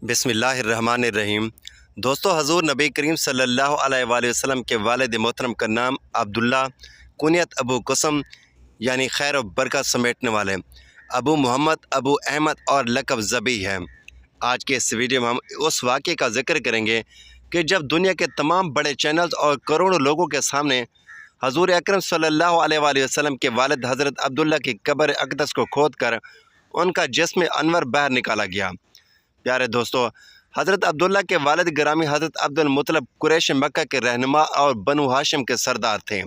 बिस्मिल्लाहिर्रहमानिर्रहीम। दोस्तों, हजूर नबी करीम सल्लल्लाहु अलैहि वसल्लम के वालिद मोहतरम का नाम अब्दुल्ला, कुनियत अबू कुसम यानी खैर और बरकत समेटने वाले, अबू मोहम्मद, अबू अहमद और लक़ब ज़बी है। आज के इस वीडियो में हम उस वाक़े का ज़िक्र करेंगे कि जब दुनिया के तमाम बड़े चैनल्स और करोड़ों लोगों के सामने हजूर अकरम सल्लल्लाहु अलैहि वसल्लम के वालिद हज़रत अब्दुल्ला की कब्र अक़दस को खोद कर उनका जिस्म अनवर बाहर निकाला गया। प्यारे दोस्तों, हज़रत अब्दुल्ला के वालिद गिरामी हज़रत अब्दुल मुत्तलिब कुरैश मक्का के रहनुमा और बनु हाशिम के सरदार थे।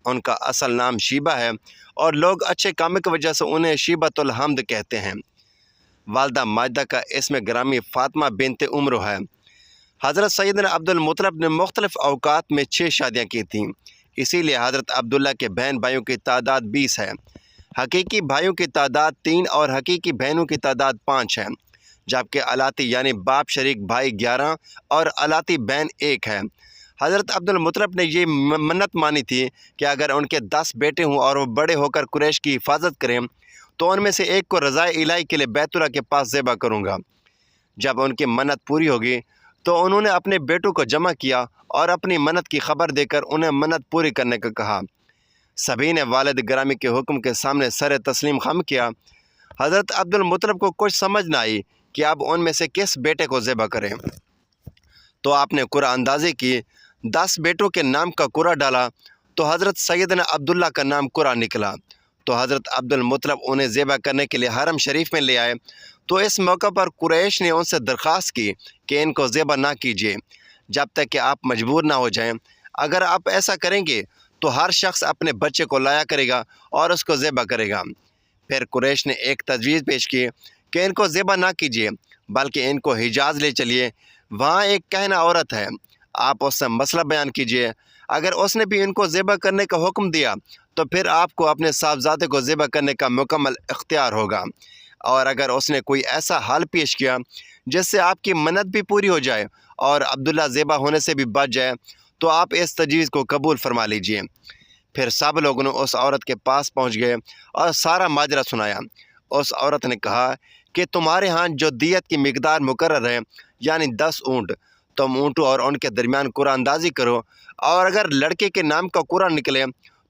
उनका असल नाम शीबा है और लोग अच्छे कामों की वजह से उन्हें शीबतुल हमद कहते हैं। वालदा माजिदा का इसम गिरामी फ़ातिमा बिनते उमर है। हज़रत सैयदना अब्दुल मुत्तलिब ने मुख्तलिफ़ औक़ात में 6 शादियाँ की थीं, इसीलिए हज़रत अब्दुल्ला के बहन भाइयों की तादाद 20 है। हकीकी भाइयों की तादाद 3 और हकीकी बहनों की तादाद 5 है, जबकि अलाती यानी बाप शरीक भाई 11 और अलाती बहन 1 है। हज़रत अब्दुल मुत्तलिब ने ये मन्नत मानी थी कि अगर उनके 10 बेटे हों और वो बड़े होकर कुरैश की हिफाजत करें तो उनमें से एक को रज़ाए इलाही के लिए बैतुल्लाह के पास ज़िबा करूँगा। जब उनकी मन्नत पूरी होगी तो उन्होंने अपने बेटों को जमा किया और अपनी मन्नत की खबर देकर उन्हें मन्नत पूरी करने का कहा। सभी ने वालिद गिरामी के हुक्म के सामने सर तस्लीम खम किया। हज़रत अब्दुल मुत्तलिब को कुछ समझ न आई कि अब उनमें से किस बेटे को ज़िबा करें, तो आपने कुरा अंदाज़ी की। 10 बेटों के नाम का कुरा डाला तो हज़रत सैयदना अब्दुल्ला का नाम कुरा निकला। तो हज़रत अब्दुल मुत्तलिब उन्हें ज़िबा करने के लिए हरम शरीफ में ले आए। तो इस मौके पर कुरैश ने उनसे दरख्वास्त की कि इनको ज़िबा ना कीजिए जब तक कि आप मजबूर ना हो जाएं। अगर आप ऐसा करेंगे तो हर शख्स अपने बच्चे को लाया करेगा और उसको ज़िबा करेगा। फिर कुरैश ने एक तजवीज़ पेश की कि इनको ज़िबा ना कीजिए बल्कि इनको हिजाज़ ले चलिए, वहाँ एक कहना औरत है, आप उससे मसला बयान कीजिए। अगर उसने भी इनको ज़िबा करने का हुक्म दिया तो फिर आपको अपने साहबजादे को ज़िबा करने का मुकम्मल इख्तियार होगा, और अगर उसने कोई ऐसा हाल पेश किया जिससे आपकी मन्नत भी पूरी हो जाए और अब्दुल्ला ज़िबा होने से भी बच जाए तो आप इस तजवीज़ को कबूल फरमा लीजिए। फिर सब लोगों ने उस औरत के पास पहुँच गए और सारा माजरा सुनाया। उस औरत ने कहा कि तुम्हारे यहाँ जो दियत की मिकदार मुकर्रर है यानी 10 ऊँट, तुम ऊँटों और उनके दरमियान कुरा अंदाज़ी करो, और अगर लड़के के नाम का कुरा निकले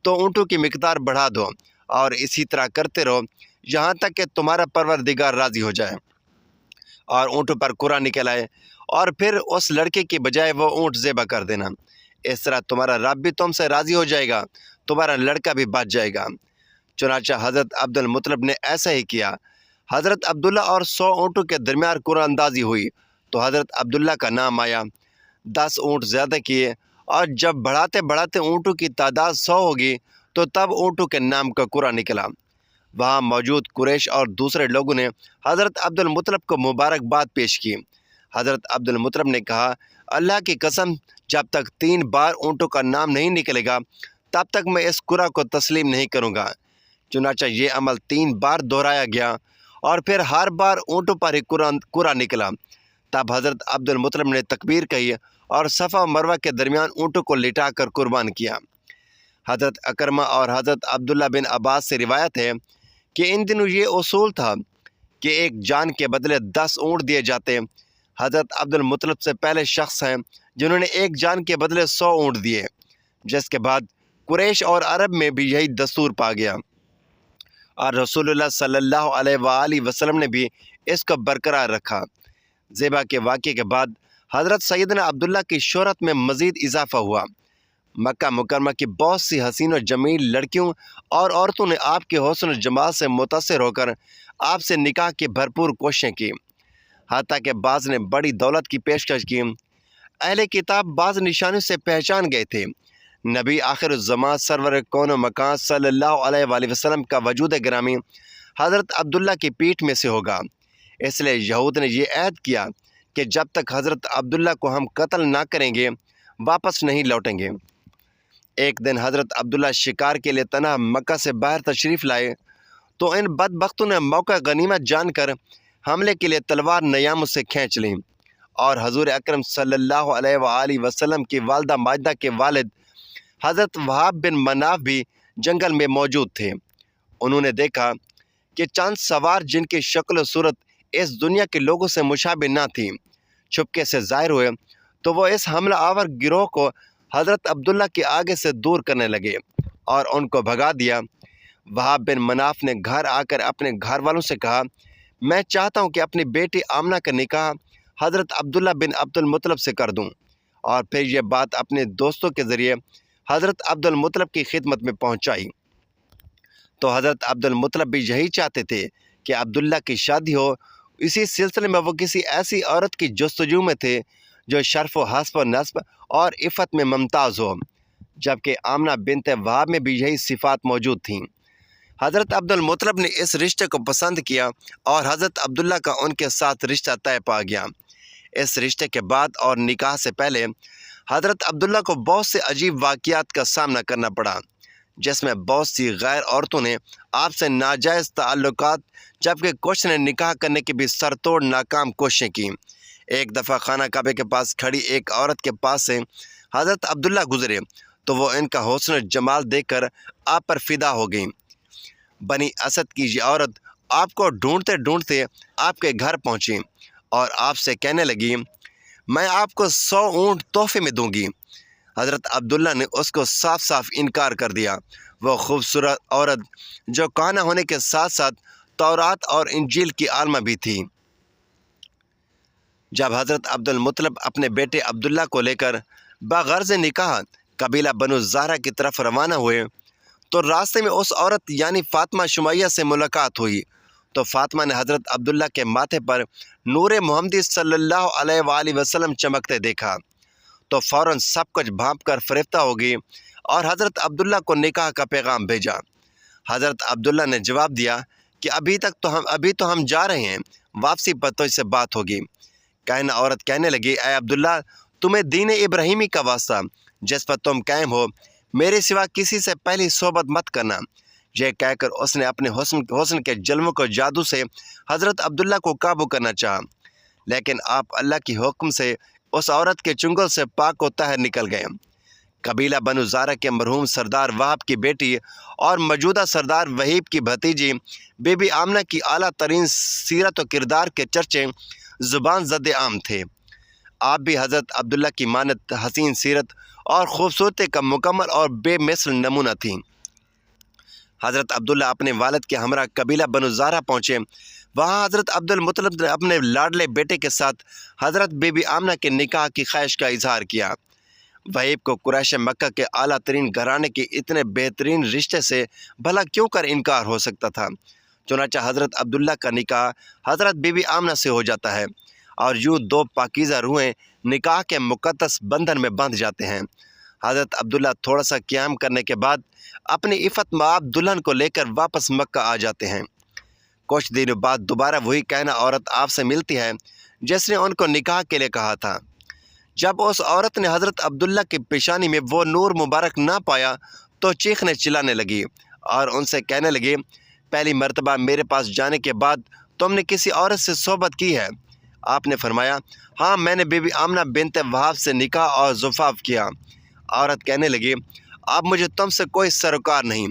तो ऊँटों की मिकदार बढ़ा दो, और इसी तरह करते रहो यहाँ तक कि तुम्हारा परवरदिगार राज़ी हो जाए। और ऊँटों पर कुरा निकल आए और फिर उस लड़के की बजाय वो ऊँट ज़िबा कर देना। इस तरह तुम्हारा रब भी तुमसे राज़ी हो जाएगा, तुम्हारा लड़का भी बच जाएगा। चुनांचे हज़रत अब्दुल मुत्तलिब ने ऐसा ही किया। हज़रत अब्दुल्ला और 100 ऊँटों के दरमियान कुरा अंदाज़ी हुई तो हज़रत अब्दुल्ला का नाम आया। 10 ऊँट ज़्यादा किए और जब बढ़ाते बढ़ाते ऊँटों की तादाद 100 होगी तो तब ऊँटों के नाम का कुरा निकला। वहाँ मौजूद कुरैश और दूसरे लोगों ने हज़रत अब्दुल मुत्तलिब को मुबारकबाद पेश की। हज़रत अब्दुल मुत्तलिब ने कहा, अल्लाह की कसम, जब तक 3 बार ऊँटों का नाम नहीं निकलेगा तब तक मैं इस कुरा को तस्लीम नहीं करूँगा। चुनांचे ये अमल 3 बार दोहराया गया और फिर हर बार ऊँटों पर ही कुरा निकला। तब हज़रत अब्दुल मुत्तलिब ने तकबीर कही और सफ़ा और मरवा के दरमियान ऊँटों को लिटा कर कुर्बान किया। हज़रत अकरमा और हज़रत अब्दुल्ला बिन अब्बास से रिवायत है कि इन दिनों ये उसूल था कि एक जान के बदले 10 ऊँट दिए जाते। हज़रत अब्दुल मुत्तलिब से पहले शख्स हैं जिन्होंने एक जान के बदले 100 ऊँट दिए, जिसके बाद कुरैश और अरब में भी यही दस्तूर पा गया, और रसूलुल्लाह सल्लल्लाहु अलैहि वसल्लम ने भी इसको बरकरार रखा। ज़िबा के वाक़े के बाद हज़रत सैयदना अब्दुल्ला की शोहरत में मज़ीद इजाफ़ा हुआ। मक्का मुकरमा की बहुत सी हसीन और जमील लड़कियों और औरतों ने आपके हुस्न और जमाल से मुतासिर होकर आपसे निकाह की भरपूर कोशिशें की, हत्ता कि बाज़ ने बड़ी दौलत की पेशकश की। अहले किताब बाज़ निशानियों से पहचान गए थे। नबी आखिरुज़्ज़मान सरवर कौन व मकान सल्लल्लाहु अलैहि वसल्लम का वजूद गिरामी हज़रत अब्दुल्ला की पीठ में से होगा। इसलिए यहूद ने यह ऐद किया कि जब तक हज़रत अब्दुल्ला को हम कत्ल ना करेंगे वापस नहीं लौटेंगे। एक दिन हज़रत अब्दुल्ला शिकार के लिए तन्हा मक्का से बाहर तशरीफ़ लाए तो इन बदबख्तों ने मौका गनीमत जानकर हमले के लिए तलवार नयामों से खींच ली, और हजूर अकरम सल्लल्लाहु अलैहि वसल्लम की वालदा माजिदा के वालिद हज़रत वहाब बिन मनाफ भी जंगल में मौजूद थे। उन्होंने देखा कि चंद सवार जिनकी शक्ल सूरत इस दुनिया के लोगों से मुशाबिह न थी, छुपके से ज़ाहिर हुए तो वो इस हमला आवर गिरोह को हज़रत अब्दुल्ला के आगे से दूर करने लगे और उनको भगा दिया। वहाब बिन मनाफ ने घर आकर अपने घर वालों से कहा, मैं चाहता हूँ कि अपनी बेटी आमना का निकाह हज़रत अब्दुल्ला बिन अब्दुल मुत्तलब से कर दूँ। और फिर यह बात अपने दोस्तों के ज़रिए हज़रत अब्दुल मुत्तलब की खिदमत में पहुँचाई। तो हज़रत अब्दुल मुत्तलब भी यही चाहते थे कि अब्दुल्ला की शादी हो। इसी सिलसिले में वो किसी ऐसी औरत की जस्तजू में थे जो शर्फ़ व हस्ब व नस्ब और इफ़्फ़त में मुमताज़ हो, जबकि आमना बिनत वहाब में भी यही सिफ़ात मौजूद थीं। हज़रत अब्दुल मुत्तलब ने इस रिश्ते को पसंद किया और हज़रत अब्दुल्ला का उनके साथ रिश्ता तय पा गया। इस रिश्ते के बाद और निकाह से पहले हज़रत अब्दुल्ला को बहुत से अजीब वाक़ियात का सामना करना पड़ा, जिसमें बहुत सी गैर औरतों ने आपसे नाजायज़ ताल्लुकात, जबकि कुछ ने निकाह करने की भी सरतोड़ नाकाम कोशिशें की। एक दफ़ा खाना काबे के पास खड़ी एक औरत के पास से हज़रत अब्दुल्ला गुज़रे तो वो इनका हुस्न जमाल देखकर आप पर फ़िदा हो गई। बनी असद की ये औरत आपको ढूंढते ढूंढते आपके घर पहुंची और आपसे कहने लगी, मैं आपको 100 ऊँट तोहफे में दूंगी। हज़रत अब्दुल्ला ने उसको साफ साफ इनकार कर दिया। वो खूबसूरत औरत जो काना होने के साथ साथ तौरात और इंजील की आलमा भी थी। जब हज़रत अब्दुल मुत्तलब अपने बेटे अब्दुल्ला को लेकर बग़र्ज़ निकाह कबीला बनु ज़हरा की तरफ रवाना हुए तो रास्ते में उस औरत यानी फ़ातिमा शुमैया से मुलाकात हुई। तो फ़ातिमा ने हज़रत अब्दुल्ला के माथे पर नूर मोहम्मदी सल्लल्लाहु अलैहि वसल्लम चमकते देखा तो फ़ौरन सब कुछ भांप कर फ़रेफ्ता हो गई और हज़रत अब्दुल्ला को निकाह का पैगाम भेजा। हज़रत अब्दुल्ला ने जवाब दिया कि अभी तो हम जा रहे हैं, वापसी पर तो इससे बात होगी। कहना औरत कहने लगी, ऐ अब्दुल्ला, तुम्हें दीन इब्राहीमी का वास्ता जिस पर तुम कायम हो, मेरे सिवा किसी से पहली सोबत मत करना। यह कहकर उसने अपने हुस्न के जल्वों को जादू से हज़रत अब्दुल्ला को काबू करना चाहा, लेकिन आप अल्लाह की हुक्म से उस औरत के चुंगल से पाक व ताहिर निकल गए। कबीला बनु ज़हरा के मरहूम सरदार वहाब की बेटी और मौजूदा सरदार वहीब की भतीजी बीबी आमना की आला तरीन सीरत व किरदार के चर्चे ज़ुबान ज़द आम थे। आप भी हज़रत अब्दुल्ला की मानत हसीन सीरत और ख़ूबसूरती का मुकम्मल और बेमिसल नमूना थी। हज़रत अब्दुल्ला अपने वालिद के हमरा कबीला बनु ज़हरा पहुँचे। वहाँ हज़रत अब्दुल मुत्तलब ने अपने लाडले बेटे के साथ हज़रत बीबी आमना के निकाह की ख्वाहिश का इजहार किया। वहीब को कुरैश मक्का के आला तरीन घराने के इतने बेहतरीन रिश्ते से भला क्यों कर इनकार हो सकता था। चुनांचे हज़रत अब्दुल्ला का निकाह हज़रत बीबी आमना से हो जाता है और यूँ दो पाकीज़ा रूहें निकाह के मुक़द्दस बंधन में बंध जाते हैं। हज़रत अब्दुल्ला थोड़ा सा क़याम करने के बाद अपनी इफ़्फ़त माब दुल्हन को लेकर वापस मक्का आ जाते हैं। कुछ दिनों बाद दोबारा वही कहना औरत आपसे मिलती है जिसने उनको निकाह के लिए कहा था। जब उस औरत ने हज़रत अब्दुल्ला की पेशानी में वो नूर मुबारक ना पाया तो चीखने चिल्लाने लगी और उनसे कहने लगी, पहली मर्तबा मेरे पास जाने के बाद तुमने किसी औरत से सोबत की है? आपने फरमाया, हाँ, मैंने बीबी आमना बिनत वहाब से निकाह और ज़ुफ़ाफ़ किया। औरत कहने लगी, अब मुझे तुमसे कोई सरोकार नहीं,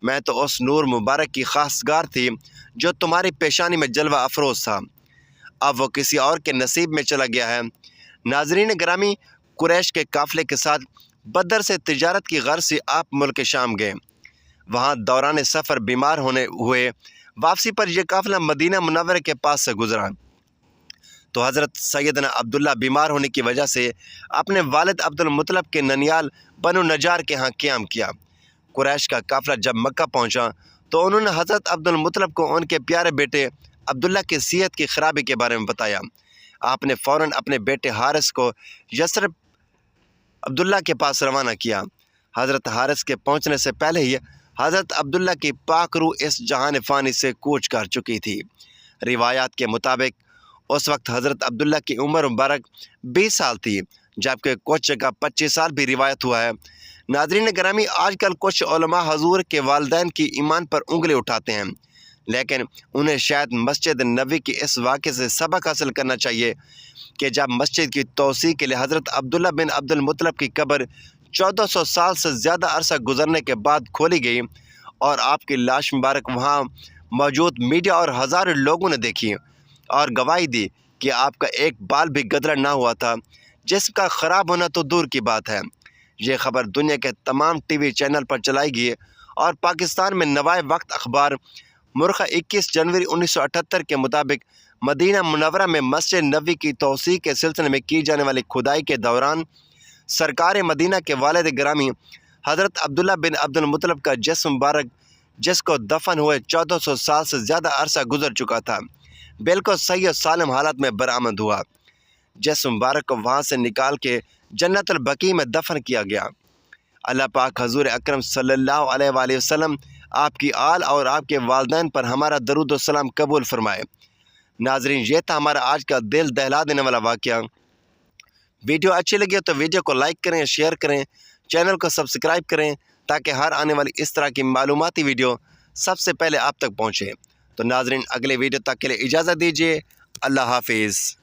मैं तो उस नूर मुबारक की खासगार थी जो तुम्हारी पेशानी में जलवा अफरोज़ था। अब वो किसी और के नसीब में चला गया है। नाज़रीन ग्रामी, कुरैश के काफ़िले के साथ बदर से तिजारत की गर्ज से आप मुल्क शाम गए। वहाँ दौरान सफ़र बीमार होने हुए। वापसी पर यह काफ़िला मदीना मुनव्वरा के पास से गुज़रा तो हज़रत सैयदना अब्दुल्ला बीमार होने की वजह से अपने वालिद अब्दुल मुत्तलब के ननियाल बनु नजार के यहाँ क़याम किया। कुरैश का काफ़िला जब मक्का पहुँचा तो उन्होंने हज़रत अब्दुल मुत्तलब को उनके प्यारे बेटे अब्दुल्ला की सेहत की ख़राबी के बारे में बताया। आपने फ़ौरन अपने बेटे हारिस को यसरब अब्दुल्ला के पास रवाना किया। हज़रत हारिस के पहुँचने से पहले ही हज़रत अब्दुल्ला की पाक रूह इस जहान फ़ानी से कूच कर चुकी थी। रिवायात के मुताबिक उस वक्त हज़रत अब्दुल्ला की उम्र मुबारक 20 साल थी, जबकि कुछ जगह 25 साल भी रिवायत हुआ है। नाज़रीन ग्रामी, आजकल कुछ उलमा हजूर के वालिदैन की ईमान पर उंगली उठाते हैं, लेकिन उन्हें शायद मस्जिद नबी की इस वाक़े से सबक हासिल करना चाहिए कि जब मस्जिद की तोसी के लिए हज़रत अब्दुल्ला बिन अब्दुल मुत्तलब की कब्र 1400 साल से ज़्यादा अरसा गुजरने के बाद खोली गई और आपकी लाश मुबारक वहाँ मौजूद मीडिया और हज़ारों लोगों ने देखी, اور گواہی دی کہ آپ کا ایک بال بھی گدرا نہ ہوا تھا، جسم کا خراب ہونا تو دور کی بات ہے۔ یہ خبر دنیا کے تمام ٹی وی چینل پر چلائی گئی اور پاکستان میں نوائے وقت اخبار مرخہ 21 جنوری 1978 کے مطابق مدینہ منورہ میں مسجد نبوی کی توسیع کے سلسلے میں کی جانے والی کھدائی کے دوران سرکار مدینہ کے والد گرامی حضرت عبداللہ بن عبد المطلب کا جسم مبارک، جس کو دفن ہوئے 1400 سال سے زیادہ عرصہ گزر چکا تھا، بالکل صحیح و سالم حالت میں برآمد ہوا۔ جسم مبارک کو وہاں سے نکال کے جنت البقیع میں دفن کیا گیا۔ اللہ پاک حضور اکرم صلی اللہ علیہ وآلہ وسلم آپ کی آل اور آپ کے والدین پر ہمارا درود و سلام قبول فرمائے۔ ناظرین، یہ تھا ہمارا آج کا دل دہلا دینے والا واقعہ۔ ویڈیو اچھی لگی تو ویڈیو کو لائک کریں، شیئر کریں، چینل کو سبسکرائب کریں تاکہ ہر آنے والی اس طرح کی معلوماتی ویڈیو سب سے پہلے آپ تک پہنچے۔ تو ناظرین، اگلے ویڈیو تک کے لیے اجازت دیجیے۔ اللہ حافظ۔